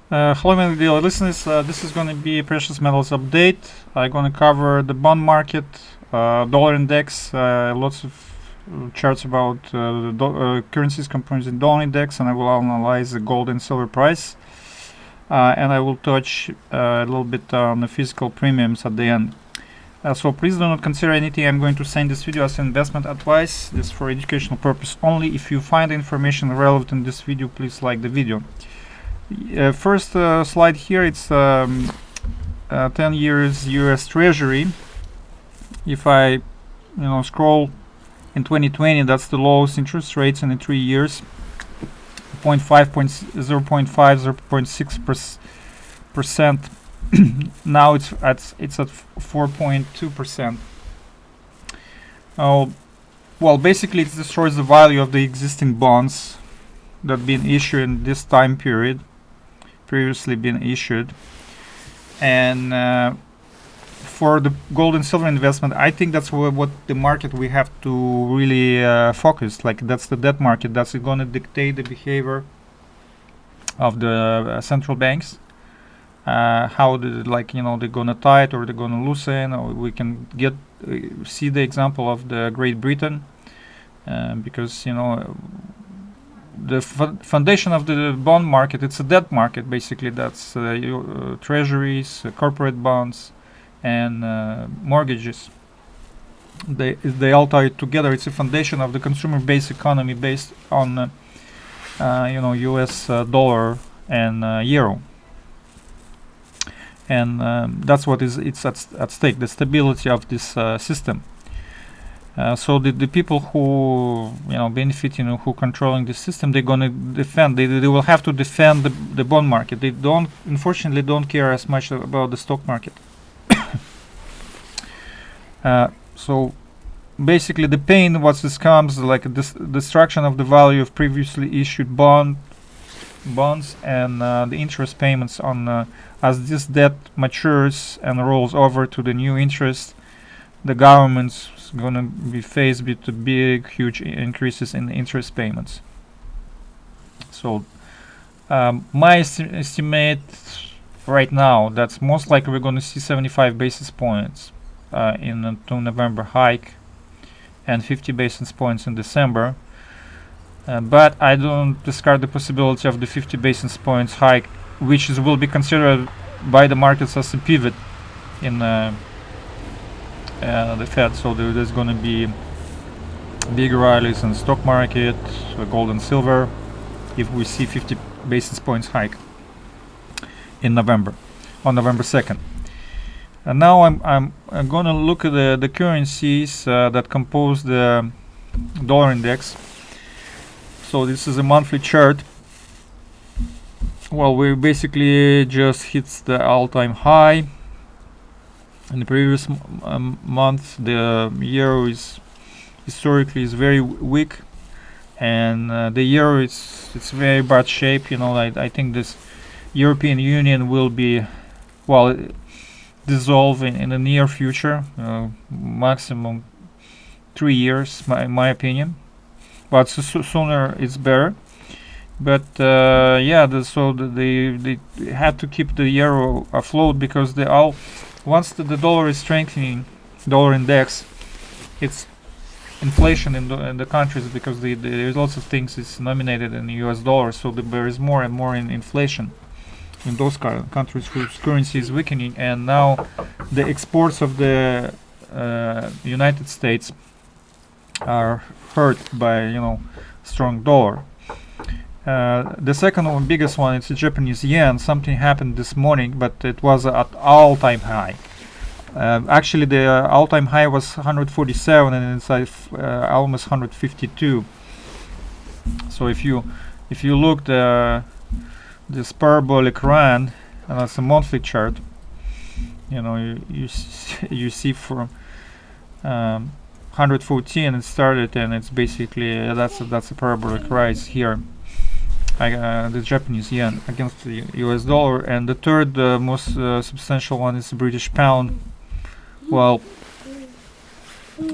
Hello, my dear listeners. This is going to be a precious metals update. I'm going to cover the bond market, dollar index, lots of charts about currencies composed in dollar index, and I will analyze the gold and silver price. And I will touch a little bit on the physical premiums at the end. So please do not consider anything I'm going to say in this video as investment advice. This is for educational purpose only. If you find information relevant in this video, please like the video. First slide here, it's 10 years US Treasury. If I scroll in 2020, that's the lowest interest rates in the 3 years, 0.5, 0.6%. Now it's at 4.2%. Well, basically it destroys the value of the existing bonds that been issued in this time period, previously been issued. And for the gold and silver investment, I think that's what the market we have to really focus. Like, that's the debt market. That's going to dictate the behavior of the central banks. How they're going to tight or they're going to loosen. Or we can see the example of the Great Britain, because the foundation of the bond market, it's a debt market basically. That's treasuries, corporate bonds, and mortgages. They all tie together. It's a foundation of the consumer-based economy based on US dollar and euro. And that's what it's at stake, the stability of this system. So the people who benefit, who controlling the system, they're gonna defend. They will have to defend the bond market. They unfortunately don't care as much about the stock market. So basically, the pain what this comes like this destruction of the value of previously issued bonds and the interest payments on as this debt matures and rolls over to the new interest. The government's going to be faced with huge increases in interest payments. So my estimate right now, that's most likely we're going to see 75 basis points in the November hike and 50 basis points in December. But I don't discard the possibility of the 50 basis points hike, which will be considered by the markets as a pivot in the Fed. So there's going to be big rallies in the stock market, gold and silver, if we see 50 basis points hike in November, on November 2nd. And now I'm going to look at the currencies that compose the dollar index. So this is a monthly chart. Well, we basically just hits the all-time high. In the previous month, the euro is historically very weak, and the euro it's very bad shape. I think this European Union will be dissolve in the near future, maximum 3 years, in my opinion. But sooner it's better. But they have to keep the euro afloat because once the dollar is strengthening, dollar index, it's inflation in the countries, because there's lots of things is nominated in the US dollar, so there is more and more in inflation in those countries whose currency is weakening. And now the exports of the United States are hurt by strong dollar. The second one, biggest one, it's the Japanese yen. Something happened this morning, but it was at all-time high. Actually, the all-time high was 147, and it's almost 152. So if you look this parabolic run, and that's a monthly chart, you see from 114 it started, and it's basically that's a parabolic rise here. The Japanese yen against the US dollar. And the third most substantial one is the British pound. Well,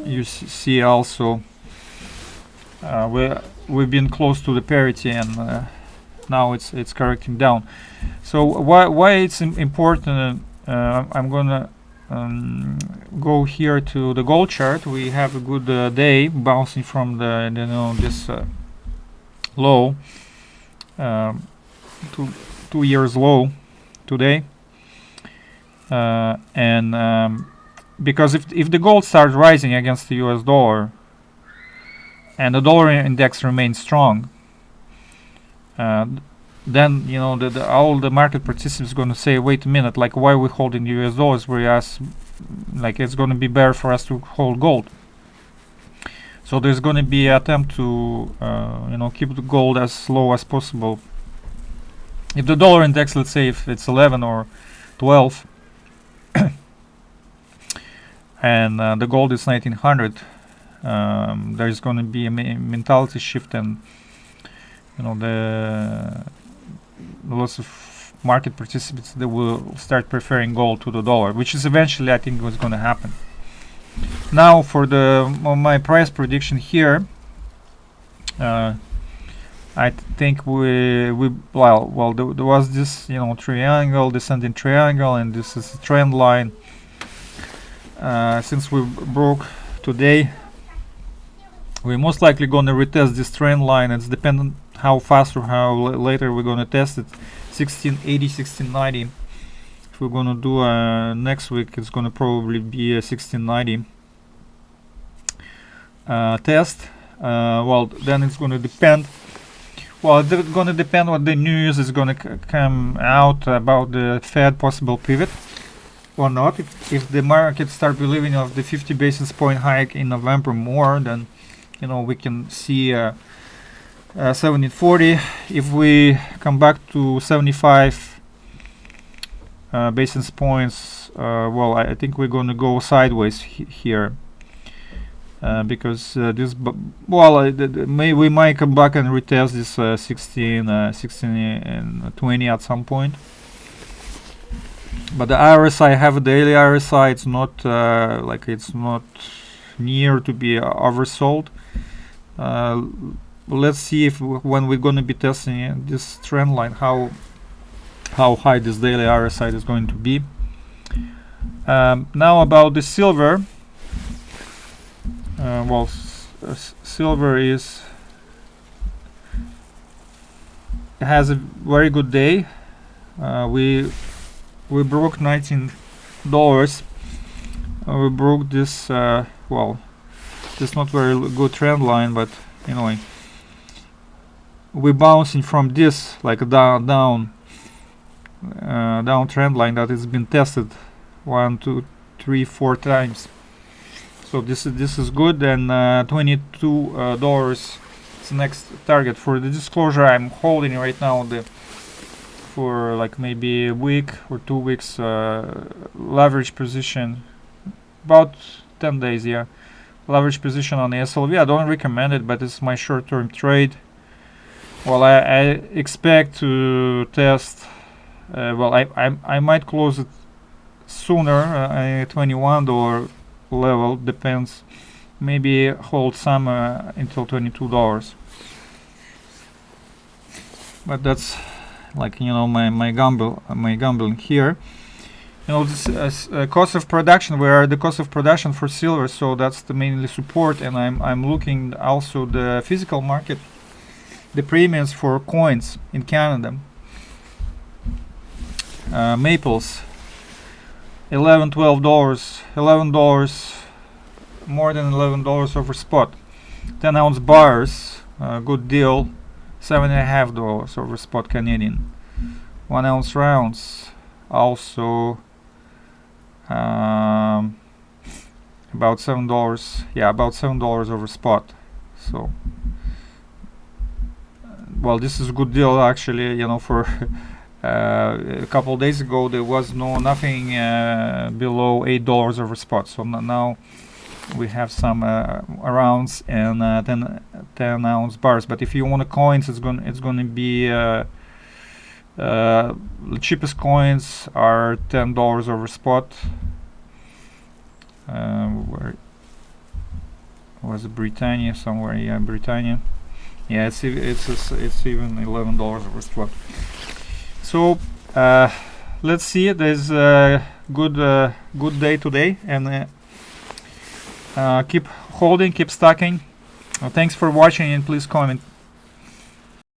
you see also we've been close to the parity, and now it's correcting down. So why it's important? I'm gonna go here to the gold chart. We have a good day bouncing from the this low, two 2 years low today, and because if the gold starts rising against the US dollar and the dollar index remains strong, then all the market participants going to say, wait a minute, like, why are we holding US dollars, whereas like it's going to be better for us to hold gold. So there's going to be an attempt to keep the gold as low as possible. If the dollar index, let's say if it's 11 or 12 and the gold is 1900, there's going to be a mentality shift, and the lots of market participants, they will start preferring gold to the dollar, which is eventually, I think, what's going to happen. Now for my price prediction here, I think there was this triangle, descending triangle, and this is a trend line. Since we broke today, we're most likely going to retest this trend line. It's dependent how fast or how later we're going to test it. 1680, 1690. If we're going to do next week, it's going to probably be a 1690 test. Well, then it's going to depend. Well, it's going to depend what the news is going to come out about the Fed possible pivot or not. If the market start believing of the 50 basis point hike in November more, then we can see 1740. If we come back to 75 basis points, well, I think we're going to go sideways here. Because we might come back and retest this 16 and 20 at some point. But the RSI, I have a daily RSI. It's not it's not near to be oversold. Let's see if when we're going to be testing this trend line, how high this daily RSI is going to be. Now about the silver. Well, silver has a very good day. We broke $19. We broke this. Well, this not very good trend line, but anyway, we're bouncing from this like a down trend line that has been tested 1, 2, 3, 4 times. So this is good, and $22 is the next target. For the disclosure, I'm holding right now for like maybe a week or 2 weeks leverage position, about 10 days, yeah. Leverage position on the SLV. I don't recommend it, but it's my short-term trade. Well, I expect to test. Well, I might close it sooner, $21 level, depends. Maybe hold some until $22. But that's like my gambling here. This cost of production. We are the cost of production for silver, so that's the mainly support. And I'm looking also the physical market, the premiums for coins in Canada. Maples, $11, $11, more than $11 over spot. 10-ounce bars, good deal, $7.50 over spot Canadian. 1-ounce rounds, also about $7. Yeah, about $7 over spot. So, well, this is a good deal actually. For a couple days ago there was nothing below $8 over spot. So now we have some rounds and 10-ounce bars. But if you want coins, it's going to be the cheapest coins are $10 over spot. Where was it? Britannia somewhere? Yeah, Britannia. Yeah, it's even $11 over spot. So Let's see. There's a good day today, and keep holding, keep stacking. Thanks for watching, and please comment